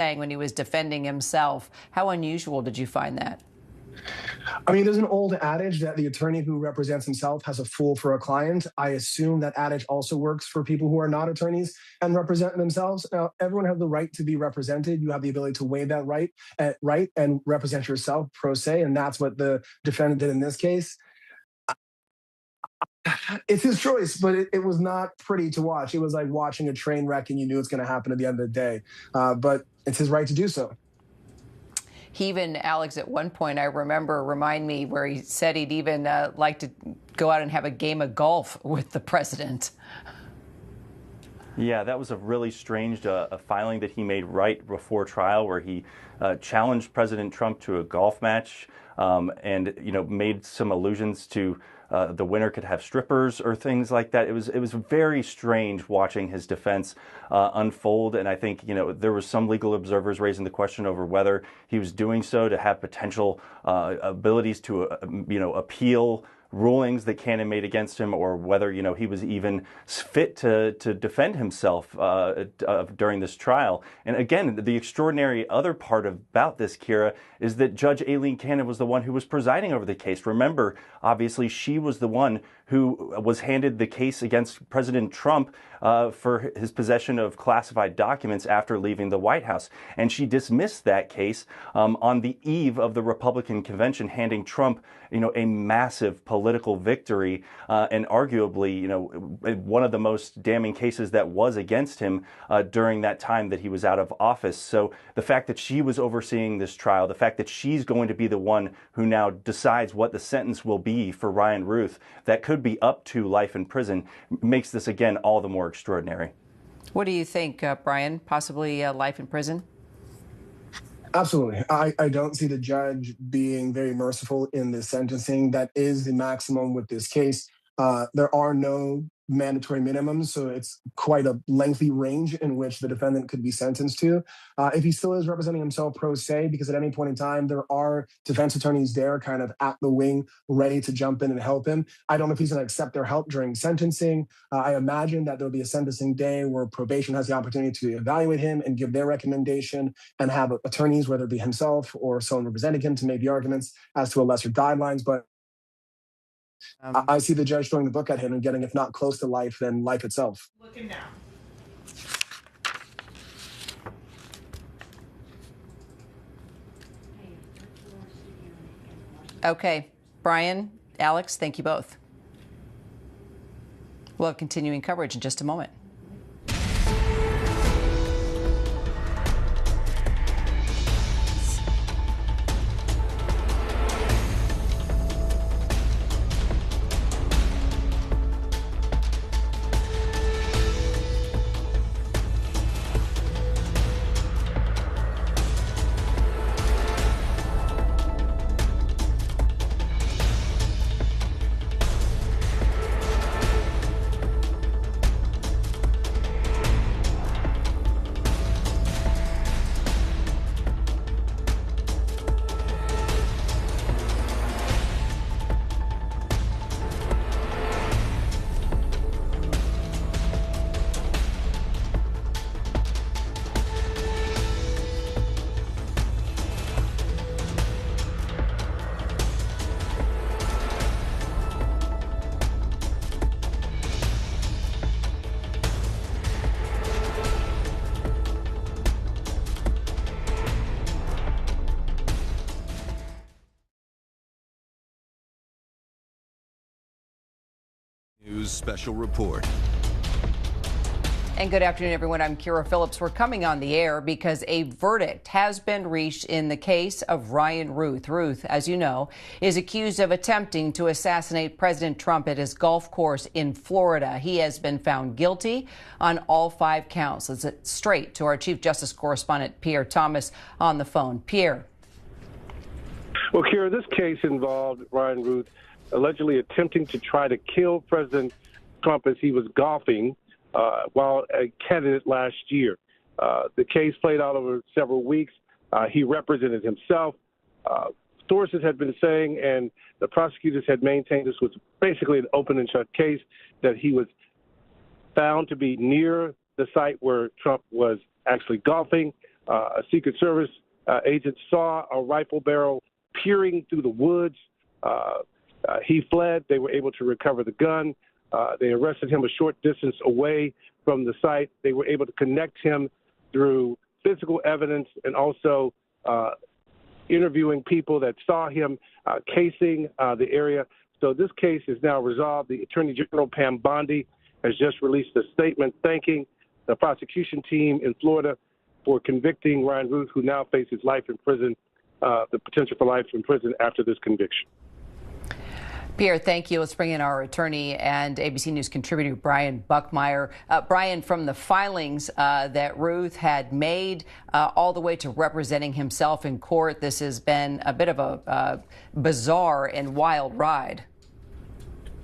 saying when he was defending himself. How unusual did you find that? I mean, there's an old adage that the attorney who represents himself has a fool for a client. I assume that adage also works for people who are not attorneys and represent themselves. Now, everyone has the right to be represented. You have the ability to waive that right and represent yourself pro se, and that's what the defendant did in this case. It's his choice, but it was not pretty to watch. It was like watching a train wreck, and you knew it's going to happen at the end of the day. But it's his right to do so. He even, Alex, at one point, I remember, remind me, where he said he'd even like to go out and have a game of golf with the president. Yeah, that was a really strange filing that he made right before trial, where he challenged President Trump to a golf match and, made some allusions to the winner could have strippers or things like that. It was very strange watching his defense unfold. And I think, there was some legal observers raising the question over whether he was doing so to have potential abilities to, appeal rulings that Cannon made against him, or whether, he was even fit to defend himself during this trial. And again, the extraordinary other part about this, Kira, is that Judge Aileen Cannon was the one who was presiding over the case. Remember, obviously, she was the one who was handed the case against President Trump for his possession of classified documents after leaving the White House. And she dismissed that case on the eve of the Republican convention, handing Trump, a massive political victory and arguably, one of the most damning cases that was against him during that time that he was out of office. So the fact that she was overseeing this trial, the fact that she's going to be the one who now decides what the sentence will be for Ryan Routh, that could be up to life in prison, makes this, again, all the more extraordinary. What do you think, Brian? Possibly life in prison? Absolutely. I don't see the judge being very merciful in this sentencing. That is the maximum with this case. There are no mandatory minimums, so it's quite a lengthy range in which the defendant could be sentenced to. If he still is representing himself pro se, because at any point in time, there are defense attorneys there kind of at the wing, ready to jump in and help him. I don't know if he's going to accept their help during sentencing. I imagine that there'll be a sentencing day where probation has the opportunity to evaluate him and give their recommendation, and have attorneys, whether it be himself or someone representing him, to make the arguments as to a lesser guidelines. But I see the judge throwing the book at him and getting, if not close to life, then life itself. Looking down. Okay. Brian, Alex, thank you both. We'll have continuing coverage in just a moment. News Special Report. And good afternoon, everyone. I'm Kira Phillips. We're coming on the air because a verdict has been reached in the case of Ryan Routh. Routh, as you know, is accused of attempting to assassinate President Trump at his golf course in Florida. He has been found guilty on all 5 counts. Let's get straight to our Chief Justice correspondent, Pierre Thomas, on the phone. Pierre. Well, Kira, this case involved Ryan Routh allegedly attempting to try to kill President Trump as he was golfing while a candidate last year. The case played out over several weeks. He represented himself. Sources had been saying, and the prosecutors had maintained, this was basically an open and shut case, that he was found to be near the site where Trump was actually golfing. A Secret Service agent saw a rifle barrel peering through the woods. He fled. They were able to recover the gun. They arrested him a short distance away from the site. They were able to connect him through physical evidence and also interviewing people that saw him casing the area. So this case is now resolved. The Attorney General, Pam Bondi, has just released a statement thanking the prosecution team in Florida for convicting Ryan Routh, who now faces life in prison, the potential for life in prison after this conviction. Pierre, thank you. Let's bring in our attorney and ABC News contributor, Brian Buckmeyer. Brian, from the filings that Routh had made all the way to representing himself in court, this has been a bit of a bizarre and wild ride.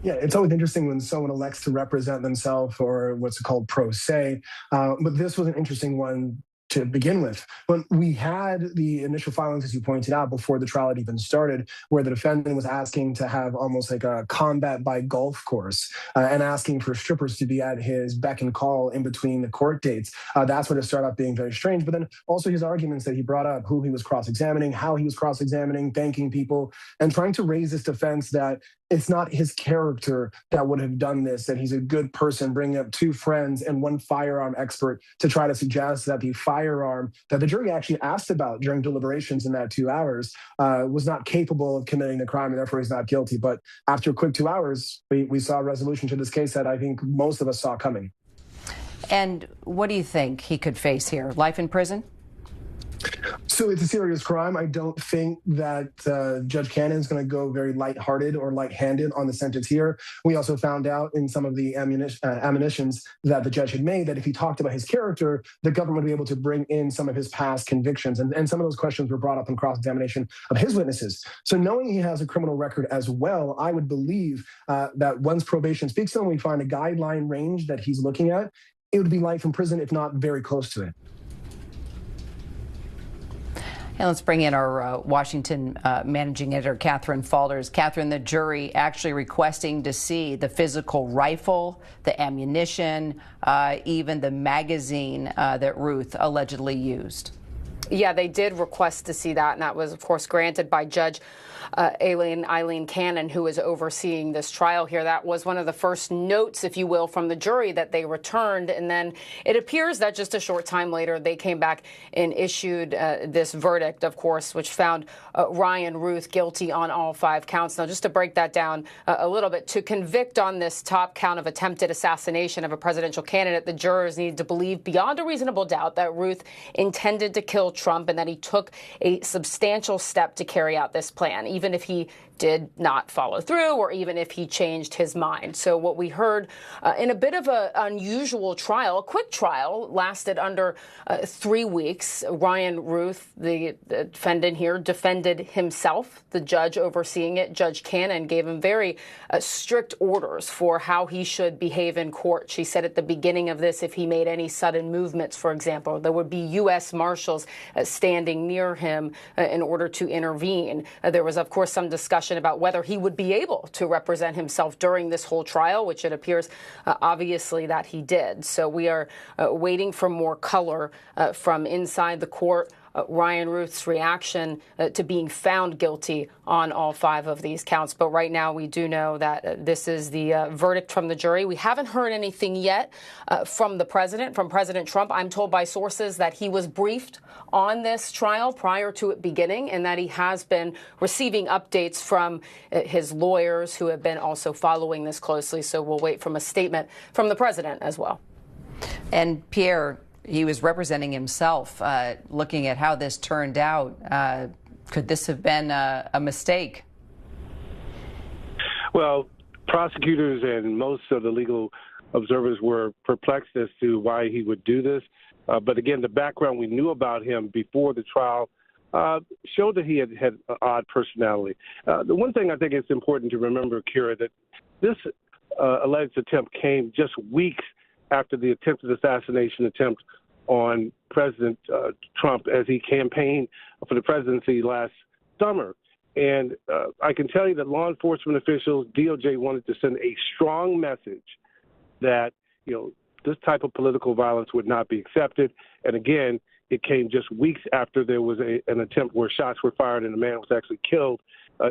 Yeah, it's always interesting when someone elects to represent themselves, or what's called pro se. But this was an interesting one to begin with. When we had the initial filings, as you pointed out, before the trial had even started, where the defendant was asking to have almost like a combat by golf course and asking for strippers to be at his beck and call in between the court dates. That's when it started out being very strange. But then also his arguments that he brought up, who he was cross-examining, how he was cross-examining, thanking people, and trying to raise this defense that it's not his character that would have done this, that he's a good person, bringing up two friends and one firearm expert to try to suggest that the firearm that the jury actually asked about during deliberations in that 2 hours was not capable of committing the crime, and therefore he's not guilty. But after a quick 2 hours, we saw a resolution to this case that I think most of us saw coming. And what do you think he could face here? Life in prison? So it's a serious crime. I don't think that Judge Cannon is going to go very lighthearted or light-handed on the sentence here. We also found out in some of the admonitions that the judge had made that if he talked about his character, the government would be able to bring in some of his past convictions. And some of those questions were brought up in cross-examination of his witnesses. So knowing he has a criminal record as well, I would believe that once probation speaks to him, we find a guideline range that he's looking at, it would be life in prison, if not very close to it. And let's bring in our Washington managing editor, Catherine Falders. Catherine, the jury actually requesting to see the physical rifle, the ammunition, even the magazine that Routh allegedly used. Yeah, they did request to see that, and that was, of course, granted by Judge Eileen Cannon, who is overseeing this trial here. That was one of the first notes, if you will, from the jury that they returned. And then it appears that just a short time later, they came back and issued this verdict, of course, which found Ryan Routh guilty on all 5 counts. Now, just to break that down a little bit, to convict on this top count of attempted assassination of a presidential candidate, the jurors needed to believe beyond a reasonable doubt that Routh intended to kill Trump and that he took a substantial step to carry out this plan, even if he did not follow through or even if he changed his mind. So what we heard in a bit of an unusual trial, a quick trial, lasted under 3 weeks. Ryan Routh, the defendant here, defended himself. The judge overseeing it, Judge Cannon, gave him very strict orders for how he should behave in court. She said at the beginning of this, if he made any sudden movements, for example, there would be U.S. Marshals standing near him in order to intervene. There was, of course, some discussion about whether he would be able to represent himself during this whole trial, which it appears obviously that he did. So we are waiting for more color from inside the court. Ryan Routh's reaction to being found guilty on all 5 of these counts. But right now we do know that this is the verdict from the jury. We haven't heard anything yet from the president, from President Trump. I'm told by sources that he was briefed on this trial prior to it beginning and that he has been receiving updates from his lawyers who have been also following this closely. So we'll wait from a statement from the president as well. And Pierre, he was representing himself, looking at how this turned out. Could this have been a mistake? Well, prosecutors and most of the legal observers were perplexed as to why he would do this. But again, the background we knew about him before the trial showed that he had an odd personality. The one thing I think it's important to remember, Kira, that this alleged attempt came just weeks after the attempted assassination attempt on President Trump as he campaigned for the presidency last summer. And I can tell you that law enforcement officials, DOJ, wanted to send a strong message that, this type of political violence would not be accepted. And again, It came just weeks after there was an attempt where shots were fired and a man was actually killed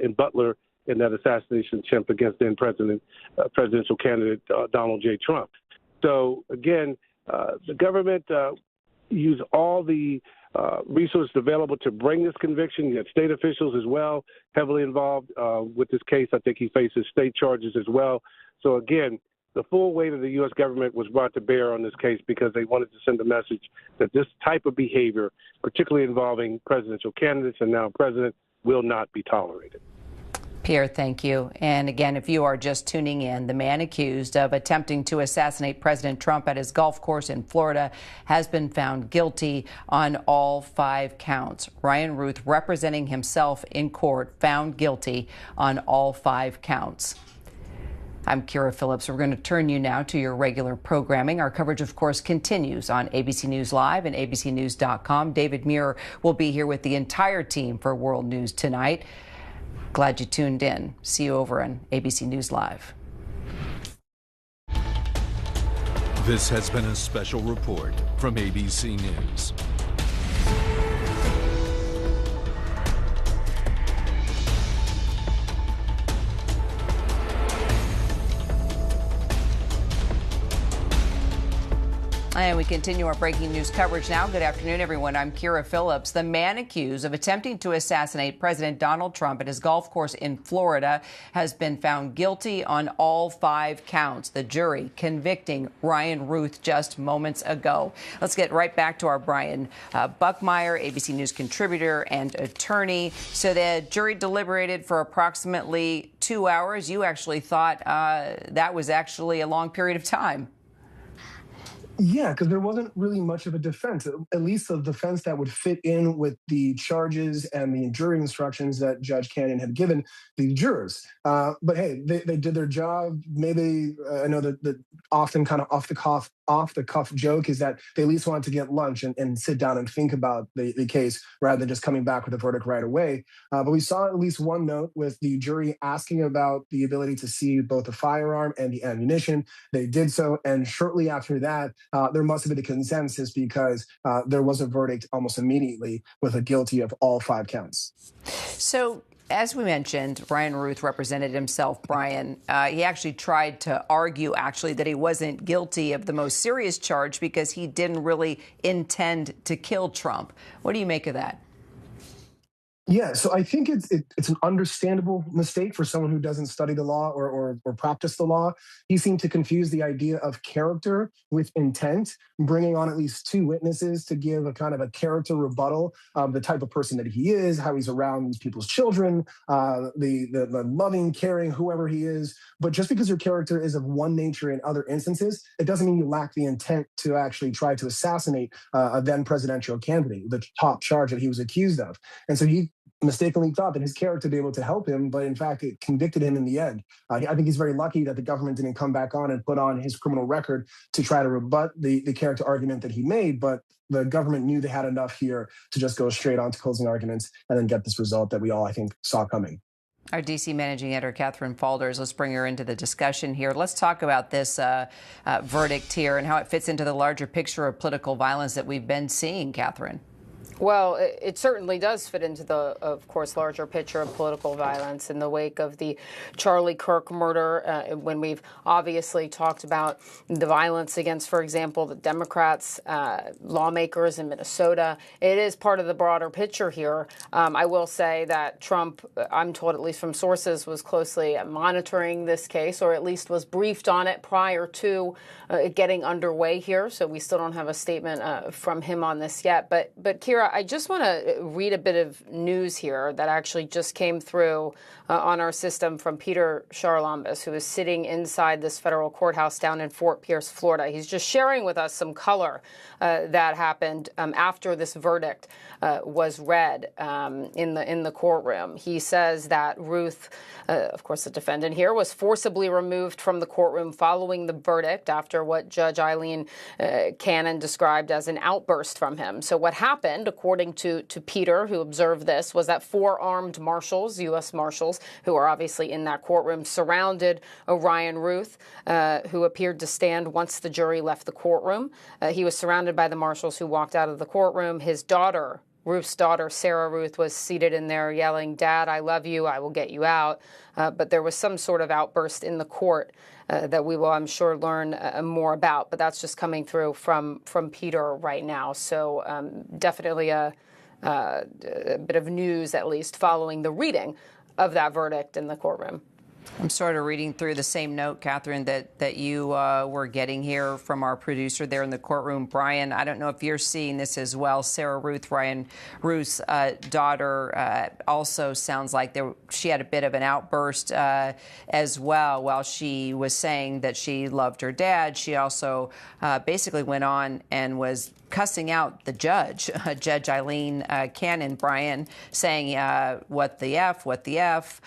in Butler in that assassination attempt against then presidential candidate Donald J. Trump. So, again, the government used all the resources available to bring this conviction. You had state officials as well heavily involved with this case. I think he faces state charges as well. So, again, the full weight of the U.S. government was brought to bear on this case because they wanted to send a message that this type of behavior, particularly involving presidential candidates and now president, will not be tolerated. Pierre, thank you. And again, if you are just tuning in, the man accused of attempting to assassinate President Trump at his golf course in Florida has been found guilty on all 5 counts. Ryan Routh, representing himself in court, found guilty on all 5 counts. I'm Kira Phillips. We're going to turn you now to your regular programming. Our coverage, of course, continues on ABC News Live and abcnews.com. David Muir will be here with the entire team for World News Tonight. Glad you tuned in. See you over on ABC News Live. This has been a special report from ABC News. And we continue our breaking news coverage now. Good afternoon, everyone. I'm Kira Phillips. The man accused of attempting to assassinate President Donald Trump at his golf course in Florida has been found guilty on all 5 counts. The jury convicting Ryan Routh just moments ago. Let's get right back to our Brian Buckmeyer, ABC News contributor and attorney. So the jury deliberated for approximately 2 hours. You actually thought that was actually a long period of time. Yeah, because there wasn't really much of a defense, at least a defense that would fit in with the charges and the jury instructions that Judge Cannon had given the jurors. But hey, they did their job. Maybe I know that the often kind of off the cuff joke is that they at least wanted to get lunch and sit down and think about the case rather than just coming back with a verdict right away. But we saw at least one note with the jury asking about the ability to see both the firearm and the ammunition. They did so, and shortly after that, there must have been a consensus because there was a verdict almost immediately with a guilty of all 5 counts. So, as we mentioned, Ryan Routh represented himself, Brian. He actually tried to argue, that he wasn't guilty of the most serious charge because he didn't really intend to kill Trump. What do you make of that? Yeah, so I think it's an understandable mistake for someone who doesn't study the law or practice the law. He seemed to confuse the idea of character with intent, bringing on at least 2 witnesses to give a kind of a character rebuttal of the type of person that he is, how he's around these people's children, the loving, caring, whoever he is. But just because your character is of one nature in other instances, it doesn't mean you lack the intent to actually try to assassinate a then presidential candidate, the top charge that he was accused of. And so he mistakenly thought that his character would be able to help him, but in fact, it convicted him in the end. I think he's very lucky that the government didn't come back on and put on his criminal record to try to rebut the character argument that he made, but the government knew they had enough here to just go straight on to closing arguments and then get this result that we all, I think, saw coming. Our D.C. managing editor, Catherine Falders, let's bring her into the discussion here. Let's talk about this verdict here and how it fits into the larger picture of political violence that we've been seeing, Catherine. Well, it certainly does fit into the, of course, larger picture of political violence in the wake of the Charlie Kirk murder, when we've obviously talked about the violence against, for example, the Democrats, lawmakers in Minnesota. It is part of the broader picture here. I will say that Trump, I'm told at least from sources, was closely monitoring this case, or at least was briefed on it prior to getting underway here. So we still don't have a statement from him on this yet. But Kira, I just want to read a bit of news here that actually just came through on our system from Peter Charlambus, who is sitting inside this federal courthouse down in Fort Pierce, Florida. He's just sharing with us some color that happened after this verdict was read in the courtroom. He says that Routh, of course the defendant here, was forcibly removed from the courtroom following the verdict after what Judge Eileen Cannon described as an outburst from him. So what happened, according to Peter, who observed this, was that 4 armed marshals, U.S. Marshals, who are obviously in that courtroom, surrounded Ryan Routh, who appeared to stand once the jury left the courtroom. He was surrounded by the marshals who walked out of the courtroom. His daughter, Ruth's daughter, Sarah Routh, was seated in there yelling, "Dad, I love you. I will get you out." But there was some sort of outburst in the court that we will, I'm sure, learn more about. But that's just coming through from Peter right now. So definitely a bit of news, at least, following the reading of that verdict in the courtroom. I'm sort of reading through the same note, Catherine, that you were getting here from our producer there in the courtroom. Brian, I don't know if you're seeing this as well. Sarah Routh, Ryan Routh's daughter, also sounds like she had a bit of an outburst as well. While she was saying that she loved her dad, she also basically went on and was cussing out the judge, Judge Eileen Cannon, Brian, saying, what the F,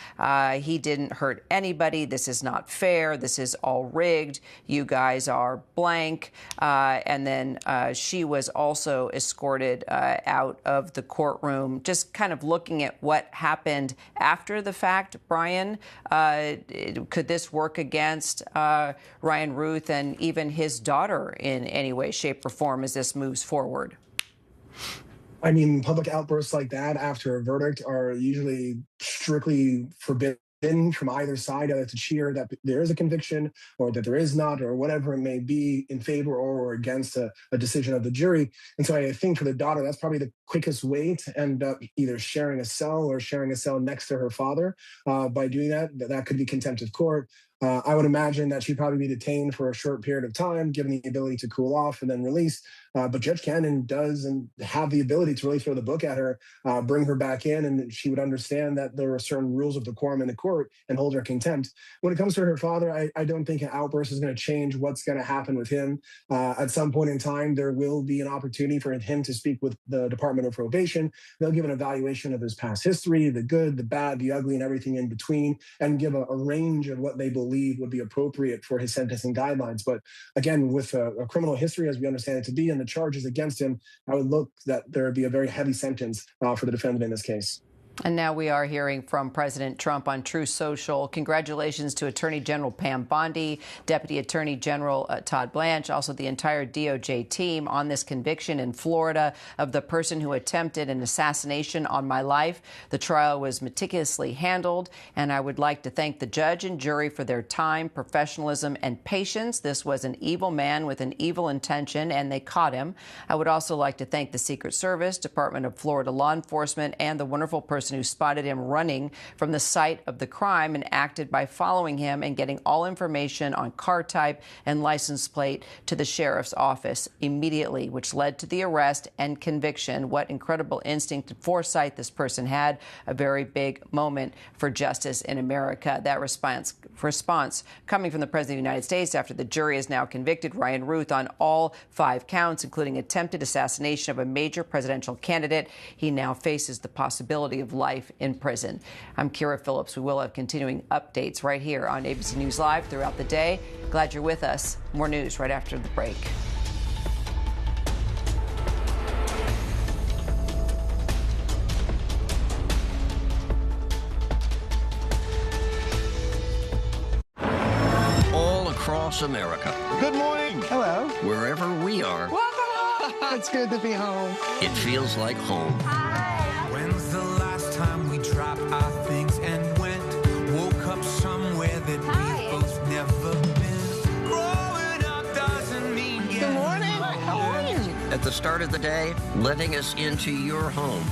he didn't hurt anybody, this is not fair, this is all rigged, you guys are blank. And then she was also escorted out of the courtroom. Just kind of looking at what happened after the fact, Brian, could this work against Ryan Routh and even his daughter in any way, shape, or form as this moves forward? I mean, public outbursts like that after a verdict are usually strictly forbidden from either side, either to cheer that there is a conviction or that there is not, or whatever it may be, in favor or against a decision of the jury. And so I think for the daughter, that's probably the quickest way to end up either sharing a cell or sharing a cell next to her father. By doing that could be contempt of court. I would imagine that she'd probably be detained for a short period of time, given the ability to cool off and then released. But Judge Cannon does and have the ability to really throw the book at her, bring her back in, and she would understand that there are certain rules of decorum in the court and hold her contempt. When it comes to her father, I don't think an outburst is going to change what's going to happen with him. At some point in time, there will be an opportunity for him to speak with the Department of Probation. They'll give an evaluation of his past history, the good, the bad, the ugly, and everything in between, and give a range of what they believe would be appropriate for his sentencing guidelines. But again, with a criminal history as we understand it to be and the charges against him, I would look that there would be a very heavy sentence for the defendant in this case. And now we are hearing from President Trump on Truth Social. Congratulations to Attorney General Pam Bondi, Deputy Attorney General Todd Blanche, also the entire DOJ team on this conviction in Florida of the person who attempted an assassination on my life. The trial was meticulously handled, and I would like to thank the judge and jury for their time, professionalism, and patience. This was an evil man with an evil intention, and they caught him. I would also like to thank the Secret Service, Department of Florida law enforcement, and the wonderful person who spotted him running from the site of the crime and acted by following him and getting all information on car type and license plate to the sheriff's office immediately, which led to the arrest and conviction. What incredible instinct and foresight this person had. A very big moment for justice in America. That response coming from the President of the United States after the jury has now convicted Ryan Routh on all 5 counts, including attempted assassination of a major presidential candidate. He now faces the possibility of life in prison. I'm Kira Phillips. We will have continuing updates right here on ABC News Live throughout the day. Glad you're with us. More news right after the break. All across America. Good morning. Hello. Wherever we are. It's good to be home. It feels like home. When's the last time we dropped our things and went? Woke up somewhere that we've both never been. Growing up doesn't mean Good morning. How are you? At the start of the day, letting us into your home.